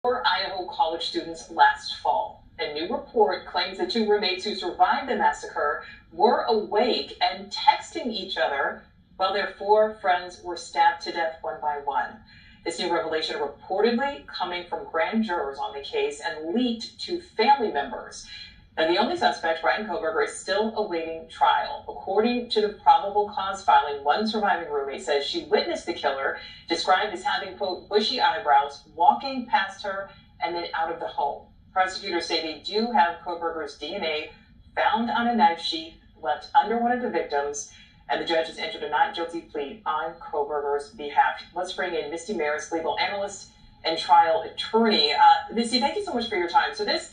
4 Idaho college students last fall. A new report claims the 2 roommates who survived the massacre were awake and texting each other while their 4 friends were stabbed to death one by one. This new revelation reportedly coming from grand jurors on the case and leaked to family members. Now, the only suspect, Brian Koberger, is still awaiting trial. According to the probable cause filing, one surviving roommate says she witnessed the killer, described as having, quote, bushy eyebrows, walking past her and then out of the home. Prosecutors say they do have Koberger's DNA found on a knife sheath left under one of the victims, and the judge has entered a not guilty plea on Koberger's behalf. Let's bring in Misty Maris, legal analyst and trial attorney. Misty, thank you so much for your time. So this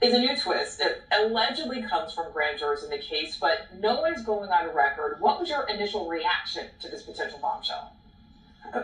is a new twist. It allegedly comes from grand jurors in the case, but no one is going on record. What was your initial reaction to this potential bombshell?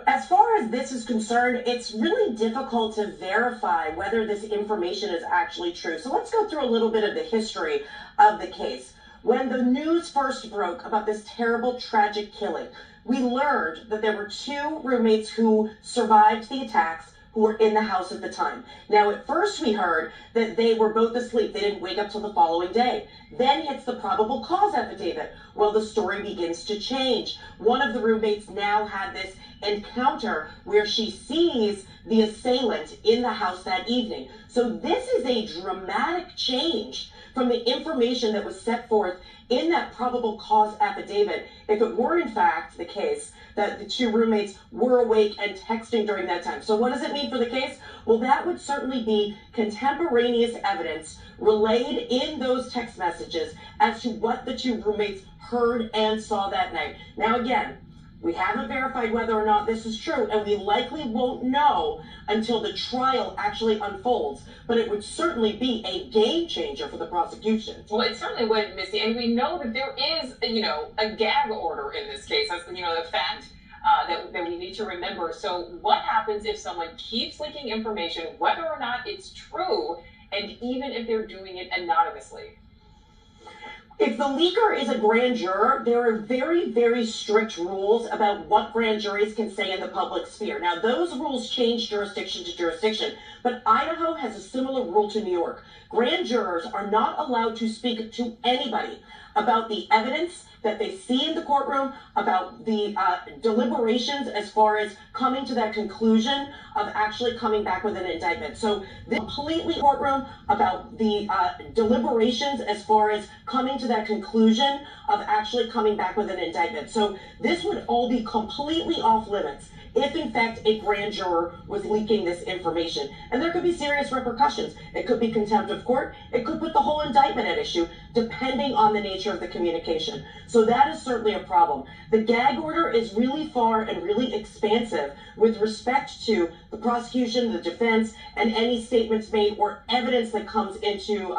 As far as this is concerned, it's really difficult to verify whether this information is actually true. So let's go through a little bit of the history of the case. When the news first broke about this terrible, tragic killing, we learned that there were 2 roommates who survived the attacks who were in the house at the time. Now, at first we heard that they were both asleep. They didn't wake up till the following day. Then hits the probable cause affidavit. Well, the story begins to change. One of the roommates now had this encounter where she sees the assailant in the house that evening. So this is a dramatic change from the information that was set forth in that probable cause affidavit, if it were in fact the case that the 2 roommates were awake and texting during that time. So what does it mean for the case? Well, that would certainly be contemporaneous evidence relayed in those text messages as to what the 2 roommates heard and saw that night. Now, again, we haven't verified whether or not this is true, and we likely won't know until the trial actually unfolds. But it would certainly be a game changer for the prosecution. Well, it certainly would, Missy. And we know that there is, a gag order in this case. That's, the fact that we need to remember. So what happens if someone keeps leaking information, whether or not it's true, and even if they're doing it anonymously? If the leaker is a grand juror, there are very, very strict rules about what grand juries can say in the public sphere. Now, those rules change jurisdiction to jurisdiction, but Idaho has a similar rule to New York. Grand jurors are not allowed to speak to anybody about the evidence that they see in the courtroom, about the deliberations as far as coming to that conclusion of actually coming back with an indictment. So the completely courtroom about the deliberations as far as coming to that conclusion of actually coming back with an indictment. So this would all be completely off limits if in fact a grand juror was leaking this information. And there could be serious repercussions. It could be contempt of court. It could put the whole indictment at issue, depending on the nature of the communication. So that is certainly a problem. The gag order is really far and really expansive with respect to the prosecution, the defense, and any statements made or evidence that comes into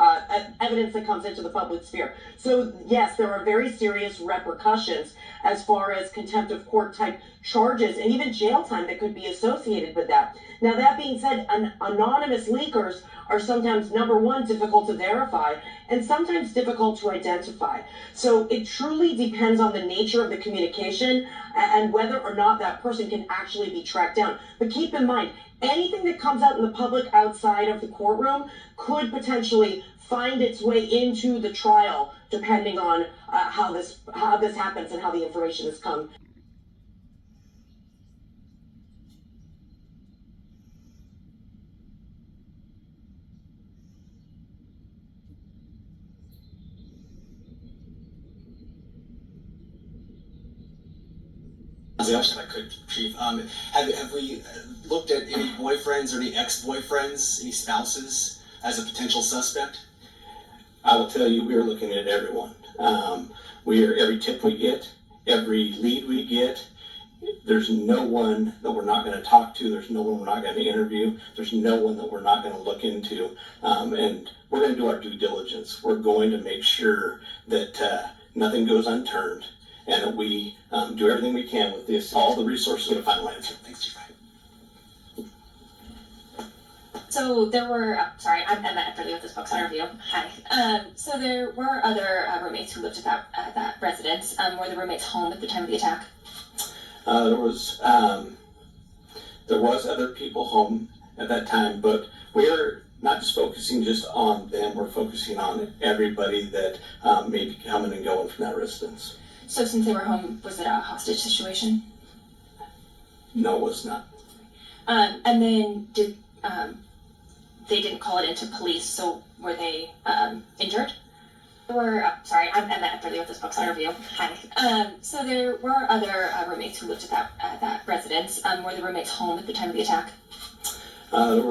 the public sphere. So yes, there are very serious repercussions as far as contempt of court type charges and even jail time that could be associated with that. Now, that being said, anonymous leakers are sometimes, number one, difficult to verify and sometimes difficult to identify. So it truly depends on the nature of the communication and whether or not that person can actually be tracked down. But keep in mind, anything that comes out in the public outside of the courtroom could potentially find its way into the trial, depending on how this happens and how the information has come. If I could, Chief, have we looked at any boyfriends or any ex-boyfriends, any spouses as a potential suspect? I will tell you, we are looking at everyone. Every tip we get, every lead we get, there's no one that we're not going to talk to. There's no one we're not going to interview. There's no one that we're not going to look into. And we're going to do our due diligence. We're going to make sure that nothing goes unturned, and that we do everything we can with this, all the resources. Get a final answer. Thanks, Chief. So there were, sorry, I'm Emma Epperly with this book's interview. Hi. So there were other roommates who lived at that residence. Were the roommates home at the time of the attack? There was other people home at that time, but we're not just focusing just on them, we're focusing on everybody that may be coming and going from that residence. So since they were home, was it a hostage situation? No, it was not. And then did they didn't call it into police? So were they injured? Sorry, I'm familiar with this book's interview. Hi. So there were other roommates who lived at that residence. Were the roommates home at the time of the attack? There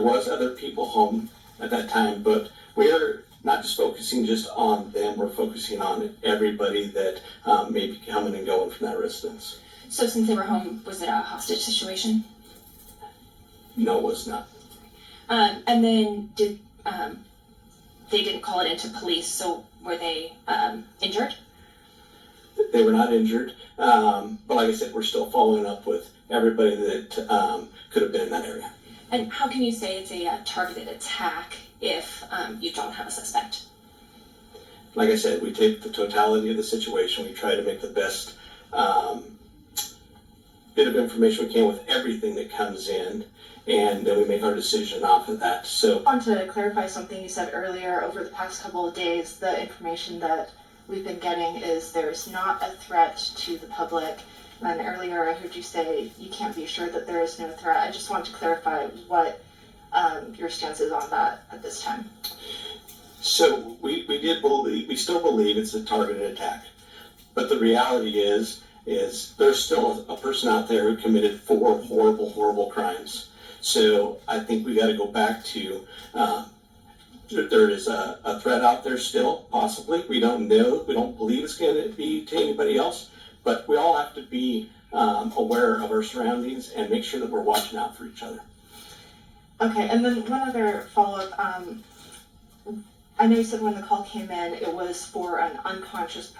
was other people home at that time, but we're not just focusing just on them, we're focusing on everybody that may be coming and going from that residence. So since they were home, was it a hostage situation? No, it was not. And then did they didn't call it into police? So were they injured? They were not injured, but like I said, we're still following up with everybody that could have been in that area. And how can you say it's a targeted attack if you don't have a suspect? Like I said, we take the totality of the situation. We try to make the best bit of information we can with everything that comes in, and then we make our decision off of that. So I want to clarify something you said earlier. Over the past couple of days, the information that we've been getting is there's not a threat to the public. And earlier I heard you say you can't be sure that there is no threat. I just want to clarify what your stance is on that at this time. So we still believe it's a targeted attack, but the reality is there's still a person out there who committed 4 horrible crimes. So I think we got to go back to there is a threat out there still, possibly. We don't know. We don't believe it's going to be to anybody else, but we all have to be aware of our surroundings and make sure that we're watching out for each other. Okay, and then one other follow-up. I know you said when the call came in, it was for an unconscious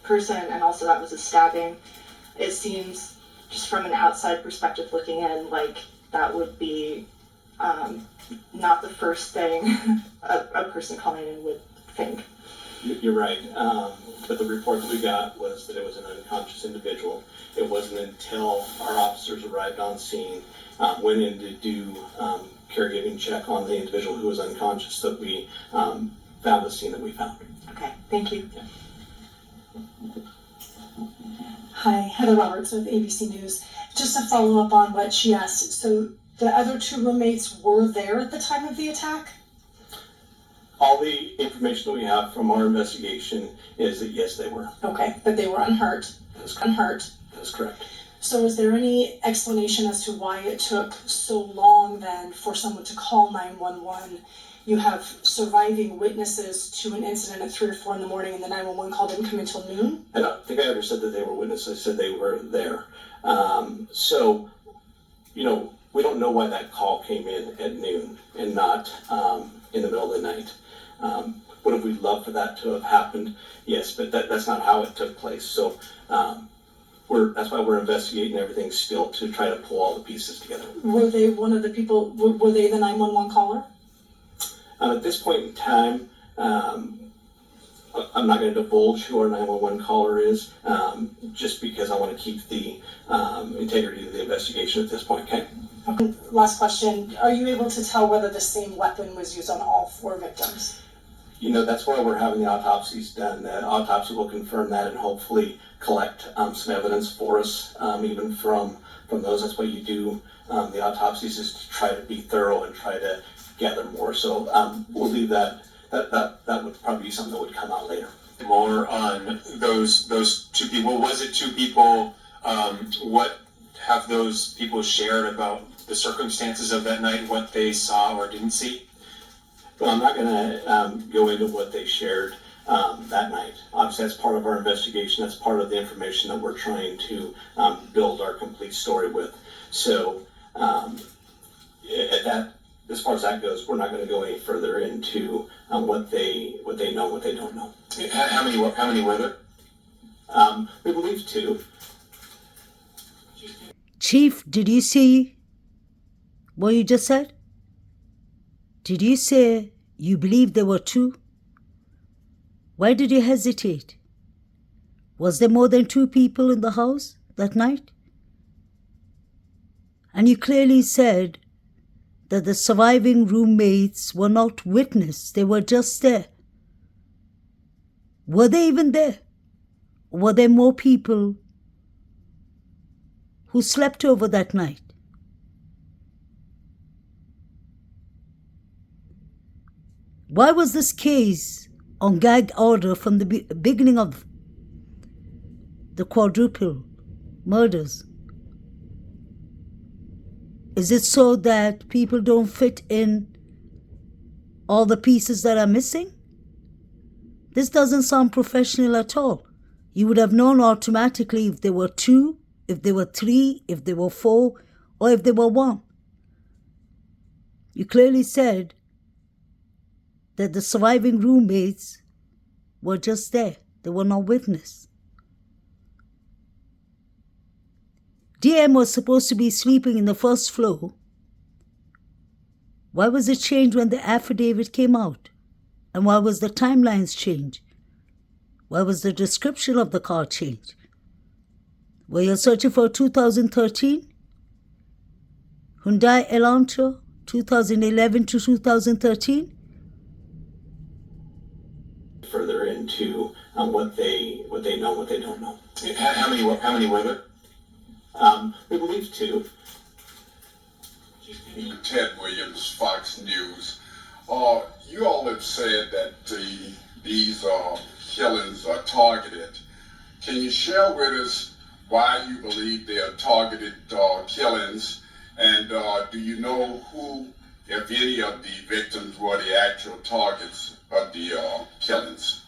person, and also that was a stabbing. It seems, just from an outside perspective looking in, like that would be not the first thing a person calling in would think. You're right, but the report that we got was that it was an unconscious individual. It wasn't until our officers arrived on scene, went in to do caregiving check on the individual who was unconscious that we found the scene that we found. Okay, thank you. Yeah. Hi, Heather Roberts with ABC News. Just to follow up on what she asked, so the other 2 roommates were there at the time of the attack? All the information that we have from our investigation is that yes, they were. Okay, but they were unhurt. That is correct. Unhurt. That is correct. So is there any explanation as to why it took so long then for someone to call 911? You have surviving witnesses to an incident at 3 or 4 in the morning, and the 911 call didn't come until noon? I don't think I ever said that they were witnesses. I said they were there. So, we don't know why that call came in at noon and not in the middle of the night. Would have we loved for that to have happened? Yes, but that's not how it took place. So that's why we're investigating everything still to try to pull all the pieces together. Were they one of the people, were they the 911 caller? At this point in time, I'm not going to divulge who our 911 caller is, just because I want to keep the integrity of the investigation at this point, okay? Last question, are you able to tell whether the same weapon was used on all 4 victims? That's why we're having the autopsies done. The autopsy will confirm that and hopefully collect some evidence for us, even from those. That's why you do the autopsies, is to try to be thorough and try to gather more. So we'll leave that would probably be something that would come out later. More on those 2 people. Was it 2 people? What have those people shared about the circumstances of that night, what they saw or didn't see? Well, I'm not going to go into what they shared that night. Obviously, that's part of our investigation. That's part of the information that we're trying to build our complete story with. So, as far as that goes, we're not going to go any further into what they know, what they don't know. How many were there? We believe 2. Chief, did you see what you just said? Did you say you believe there were 2? Why did you hesitate? Was there more than 2 people in the house that night? And you clearly said that the surviving roommates were not witness, they were just there. Were they even there? Or were there more people who slept over that night? Why was this case on gag order from the beginning of the quadruple murders? Is it so that people don't fit in all the pieces that are missing? This doesn't sound professional at all. You would have known automatically if there were 2, if there were 3, if there were 4, or if there were 1. You clearly said that the surviving roommates were just there. They were not witness. DM was supposed to be sleeping in the first floor. Why was it changed when the affidavit came out? And why was the timelines changed? Why was the description of the car changed? Were you searching for 2013? Hyundai Elantra, 2011 to 2013? Further into what they know, what they don't know. How many were there? We believe 2. Ted Williams, Fox News. You all have said that these killings are targeted. Can you share with us why you believe they are targeted killings? And do you know who, if any of the victims, were the actual targets of the killings?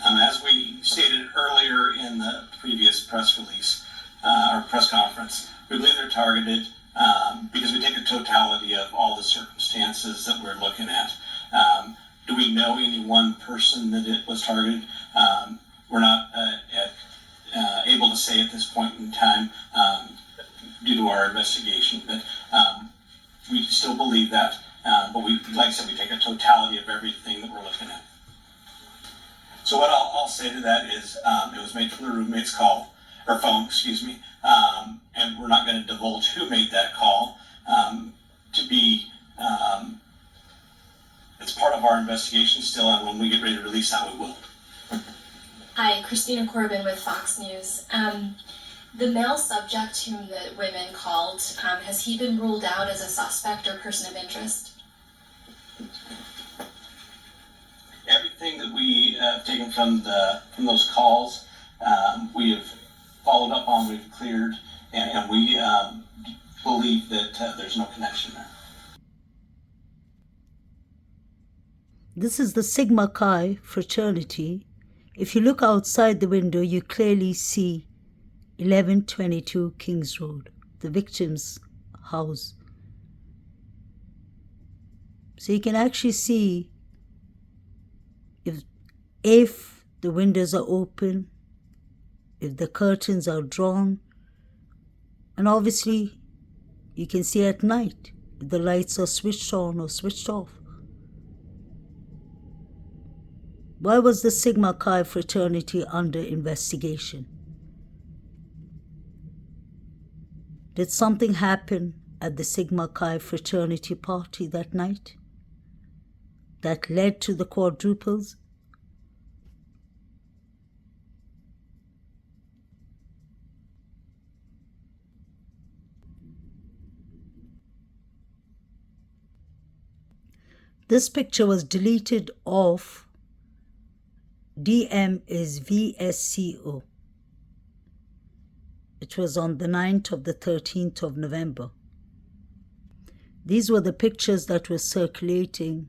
As we stated earlier in the previous press release, or press conference, we believe they're targeted because we take a totality of all the circumstances that we're looking at. Do we know any one person that it was targeted? We're not able to say at this point in time due to our investigation, but we still believe that. But we, like I said, we take a totality of everything that we're looking at. So what I'll say to that is it was made from the roommate's call, or phone, excuse me, and we're not going to divulge who made that call. It's part of our investigation still, and when we get ready to release that, we will. Hi, Christina Corbin with Fox News. The male subject whom the women called, has he been ruled out as a suspect or person of interest? Everything that we have taken from those calls, we have followed up on, we've cleared, and we believe that there's no connection there. This is the Sigma Chi fraternity. If you look outside the window, you clearly see 1122 Kings Road, the victim's house. So you can actually see if the windows are open, if the curtains are drawn, and obviously you can see at night if the lights are switched on or switched off. Why was the Sigma Chi fraternity under investigation? Did something happen at the Sigma Chi fraternity party that night that led to the quadruples? This picture was deleted off. DM is VSCO. It was on the 9th of the 13th of November. These were the pictures that were circulating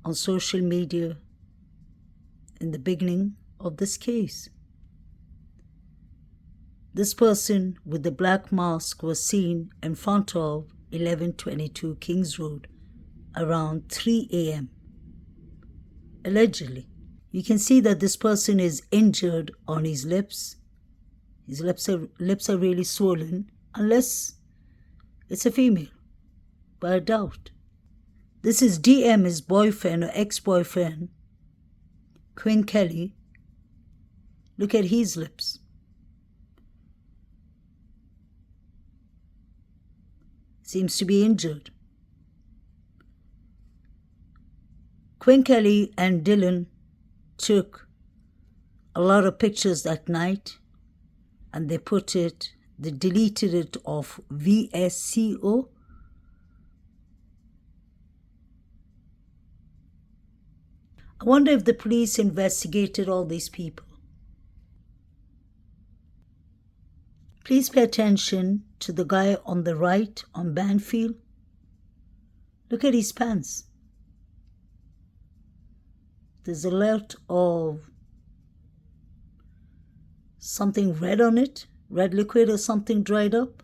on social media in the beginning of this case. This person with the black mask was seen in front of 1122 Kings Road around 3 a.m. Allegedly. You can see that this person is injured on his lips. His lips are really swollen, unless it's a female, but I doubt. This is DM, his boyfriend or ex-boyfriend, Quinn Kelly. Look at his lips. seems to be injured. Quinn Kelly and Dylan took a lot of pictures that night, and they deleted it off VSCO. I wonder if the police investigated all these people. Please pay attention to the guy on the right on Banfield. Look at his pants. There's a lot of something red on it, red liquid or something dried up.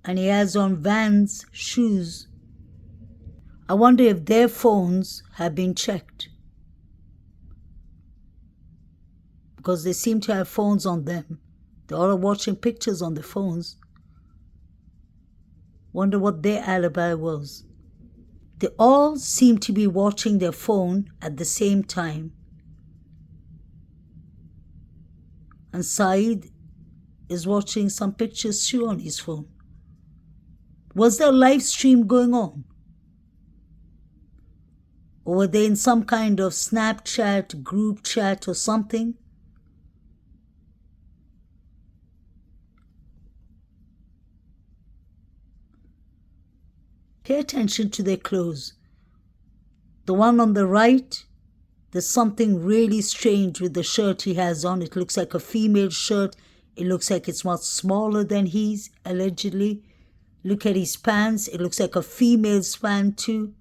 And he has on Vans shoes. I wonder if their phones have been checked, because they seem to have phones on them. They're all watching pictures on their phones. Wonder what their alibi was. They all seem to be watching their phone at the same time. And Saeed is watching some pictures too on his phone. Was there a live stream going on? Or were they in some kind of Snapchat, group chat or something? Pay attention to their clothes. The one on the right, there's something really strange with the shirt he has on. It looks like a female shirt. It looks like it's much smaller than his, allegedly. Look at his pants. It looks like a female's pant too.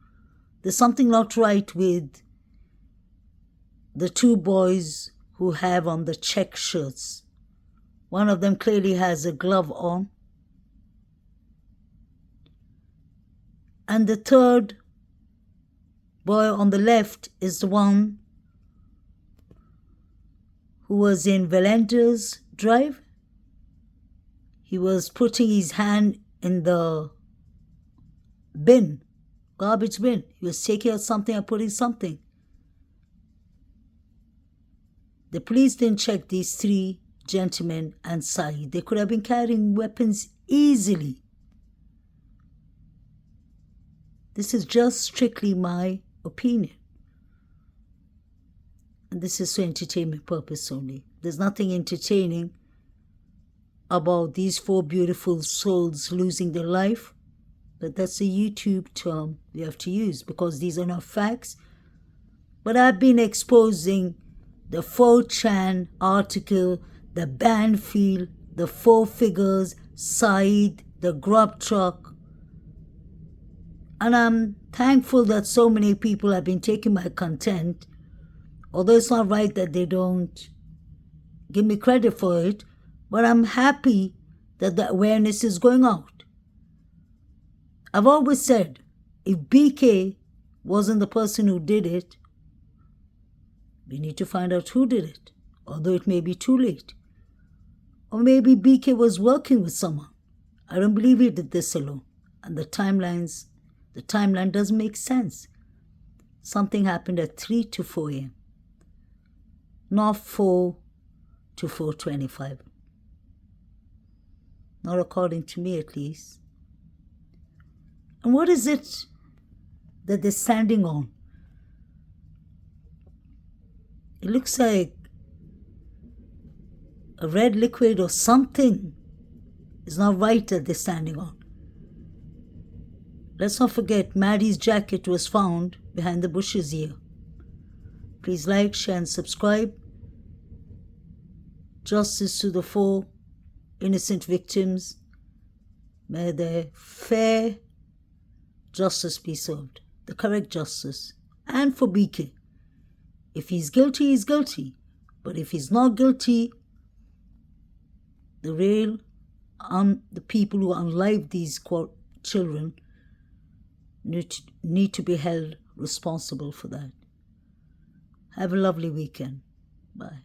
There's something not right with the two boys who have on the check shirts. One of them clearly has a glove on. And the third boy on the left is the one who was in Valenda's drive. He was putting his hand in the bin. Garbage bin. He was taking out something and putting something. The police didn't check these three gentlemen and Saeed. They could have been carrying weapons easily. This is just strictly my opinion. And this is for entertainment purpose only. There's nothing entertaining about these four beautiful souls losing their life. But that's a YouTube term we have to use because these are not facts. But I've been exposing the 4chan article, the Banfield, the Four Figures, Saeed, the Grub Truck. And I'm thankful that so many people have been taking my content. Although it's not right that they don't give me credit for it. But I'm happy that the awareness is going out. I've always said, if BK wasn't the person who did it, we need to find out who did it, although it may be too late. Or maybe BK was working with someone. I don't believe he did this alone. And the timeline doesn't make sense. Something happened at 3 to 4 a.m. Not 4 to 4:25. Not according to me, at least. And what is it that they're standing on? It looks like a red liquid or something is not right that they're standing on. Let's not forget Maddie's jacket was found behind the bushes here. Please like, share and subscribe. Justice to the 4 innocent victims. May their fair justice be served, the correct justice. And for BK, if he's guilty, he's guilty. But if he's not guilty, the people who unlived these children need to be held responsible for that. Have a lovely weekend. Bye.